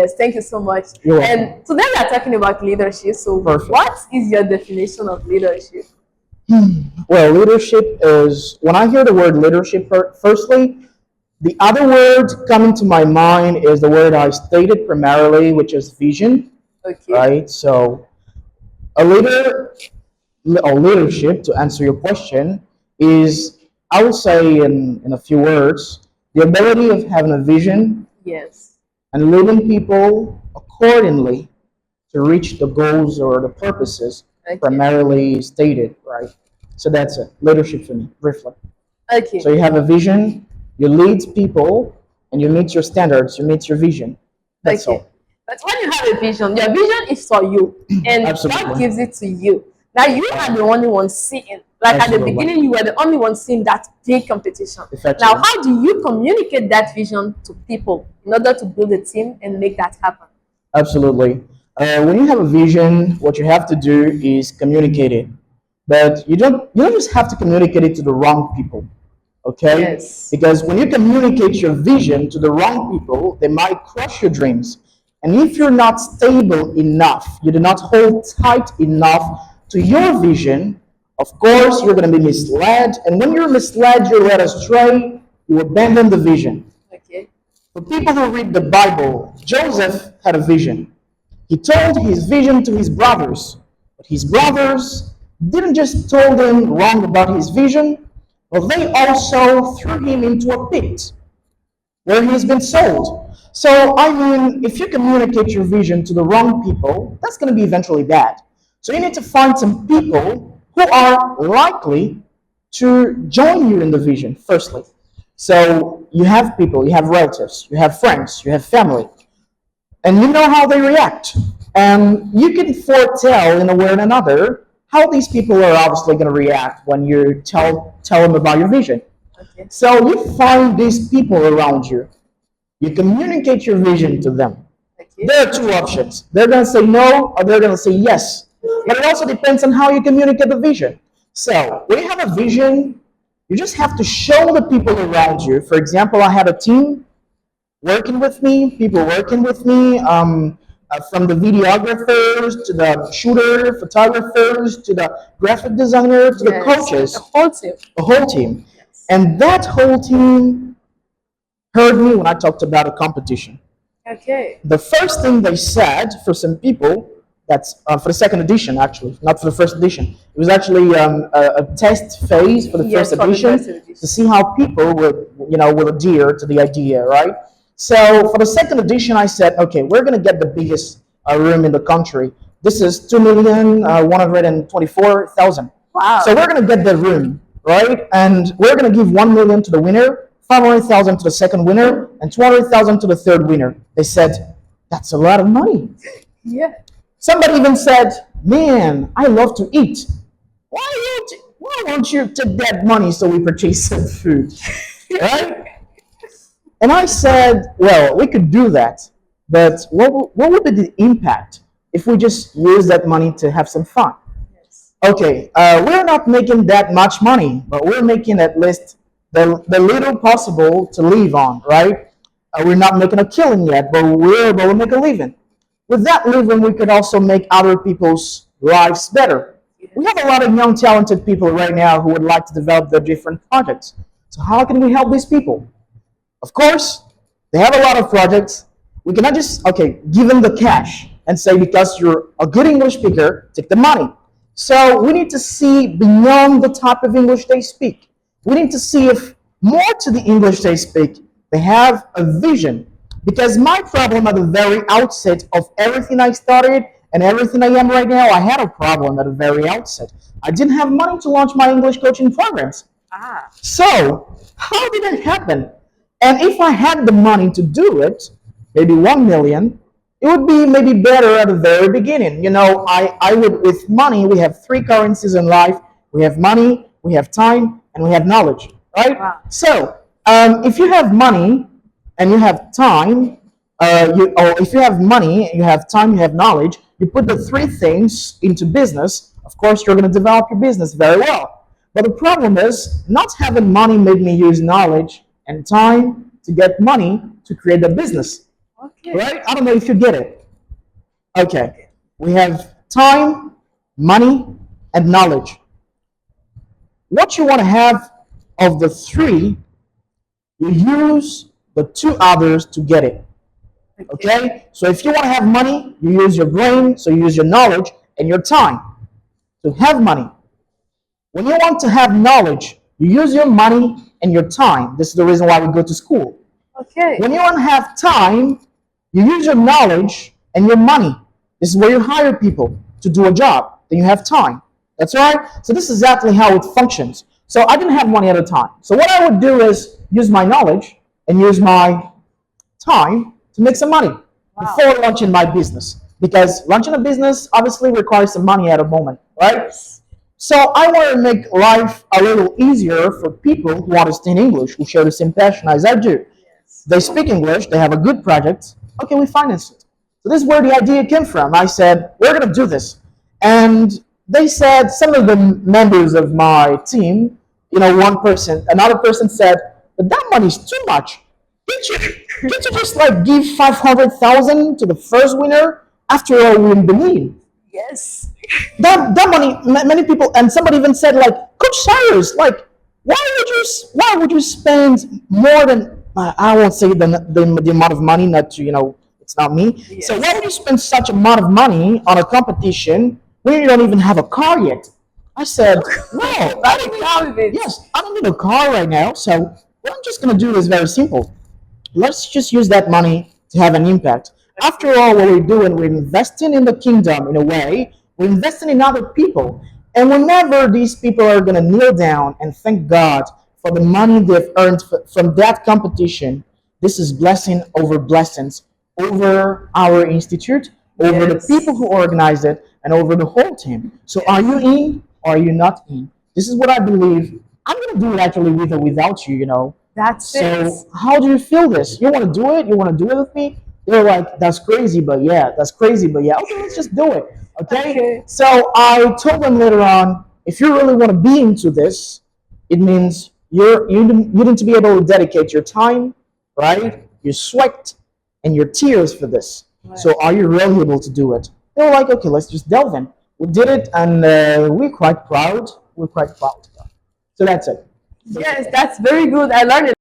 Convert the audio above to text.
Yes, thank you so much. You're welcome. And today we are talking about leadership. So, Perfect. what is your definition of leadership? Well, leadership is, when I hear the word leadership, firstly, the other word coming to my mind is the word I stated primarily, which is vision, Okay. right? So, a leader or leadership, to answer your question, is, I would say in a few words, the ability of having a vision Yes. and leading people accordingly to reach the goals or the purposes Okay. primarily stated, right? So that's it. Leadership for me, briefly. Okay. So you have a vision, you lead people, and you meet your standards, you meet your vision. That's Okay. all. But when you have a vision, your vision is for you, and God Absolutely. gives it to you. Now you are the only one seeing. Like at the Absolutely. beginning, you were the only one seeing that big competition. Effectively. Now, how do you communicate that vision to people in order to build a team and make that happen? Absolutely. When you have a vision, what you have to do is communicate it. But you don't just have to communicate it to the wrong people. Okay? Yes. Because when you communicate your vision to the wrong people, they might crush your dreams. And if you're not stable enough, you do not hold tight enough to your vision, of course, you're going to be misled. And when you're misled, you're led astray, you abandon the vision. Okay. For people who read the Bible, Joseph had a vision. He told his vision to his brothers, but his brothers didn't just told him wrong about his vision, but they also threw him into a pit where he's been sold. So, I mean, if you communicate your vision to the wrong people, that's going to be eventually bad. So, you need to find some people who are likely to join you in the vision, firstly. So, you have people, you have relatives, you have friends, you have family, and you know how they react. And you can foretell in a way or another how these people are obviously going to react when you tell them about your vision. Okay. So you find these people around you. You communicate your vision to them. Okay. There are two options. They're going to say no or they're going to say yes. But it also depends on how you communicate the vision. So when you have a vision, you just have to show the people around you. For example, I had a team working with me, people working with me, from the videographers to the shooter, photographers to the graphic designer to the Yes. coaches, The whole team. the whole team. Yes. And that whole team heard me when I talked about a competition. Okay. The first thing they said for some people, that's for the second edition actually, not for the first edition. It was actually a test phase for the Yes, first for the edition first edition. to see how people will adhere to the idea, right? So for the second edition, I said, okay, we're going to get the biggest room in the country. This is 2,124,000. Wow. So we're going to get the room, right? And we're going to give 1 million to the winner, 500,000 to the second winner, and 200,000 to the third winner. They said, that's a lot of money. Yeah. Somebody even said, man, I love to eat. Why won't you take that money so we purchase some food? Right? And I said, well, we could do that, but what would be the impact if we just use that money to have some fun? Yes. Okay, we're not making that much money, but we're making at least the little possible to live on, right? We're not making a killing yet, but we're able to make a living. With that living, we could also make other people's lives better. We have a lot of young, talented people right now who would like to develop their different projects. So how can we help these people? Of course, they have a lot of projects. We cannot just, give them the cash and say, because you're a good English speaker, take the money. So we need to see beyond the type of English they speak. We need to see if more to the English they speak, they have a vision. Because my problem at the very outset of everything I started and everything I am right now, I had a problem at the very outset. I didn't have money to launch my English coaching programs. So, how did that happen? And if I had the money to do it, maybe 1 million, it would be maybe better at the very beginning. I would, with money, we have three currencies in life. We have money, we have time, and we have knowledge, right? Wow. So, if you have money and you have time, or if you have money, you have time, you have knowledge, you put the three things into business, of course, you're going to develop your business very well. But the problem is, not having money made me use knowledge and time to get money to create a business. Okay. right? I don't know if you get it. Okay, we have time, money, and knowledge. What you want to have of the three, you use the two others to get it. Okay. Okay? So if you want to have money, you use your brain, so you use your knowledge and your time to have money. When you want to have knowledge, you use your money and your time. This is the reason why we go to school. Okay. When you want to have time, you use your knowledge and your money. This is where you hire people to do a job. Then you have time. That's right. So this is exactly how it functions. So I didn't have money at a time. So what I would do is use my knowledge and use my time to make some money Wow. before launching my business. Because launching a business obviously requires some money at a moment, right? Yes. So I want to make life a little easier for people who understand English, who share the same passion as I do. Yes. They speak English, they have a good project. Okay, we finance it. So this is where the idea came from. I said, we're going to do this. And they said, some of the members of my team, one person, another person said, but that money's too much. Can't you just like give 500,000 to the first winner? After all, we believe Yes. that money. Many people, and somebody even said like, Coach Cyrus, like, why would you spend more than I won't say the amount of money, not to it's not me. So why Yes. would you spend such amount of money on a competition when you don't even have a car yet? I said, no, I Very don't need. proud of it. Yes, I don't need a car right now. So what I'm just gonna do is very simple. Let's just use that money to have an impact. After all, what we're doing, we're investing in the kingdom in a way, we're investing in other people. And whenever these people are going to kneel down and thank God for the money they've earned from that competition, this is blessing over blessings over our institute, over the Yes. people who organize it, and over the whole team. So are you in or are you not in? This is what I believe. I'm going to do it actually with or without you. That's it. So how do you feel this? You want to do it? You want to do it with me? They're like, that's crazy, but yeah, that's crazy, but yeah. Okay, let's just do it. Okay. Okay. So I told them later on, if you really want to be into this, it means you need to be able to dedicate your time, right? Your sweat and your tears for this. Right. So are you really able to do it? They were like, okay, let's just delve in. We did it, and we're quite proud. We're quite proud. So that's it. Yes, that's very good. I learned a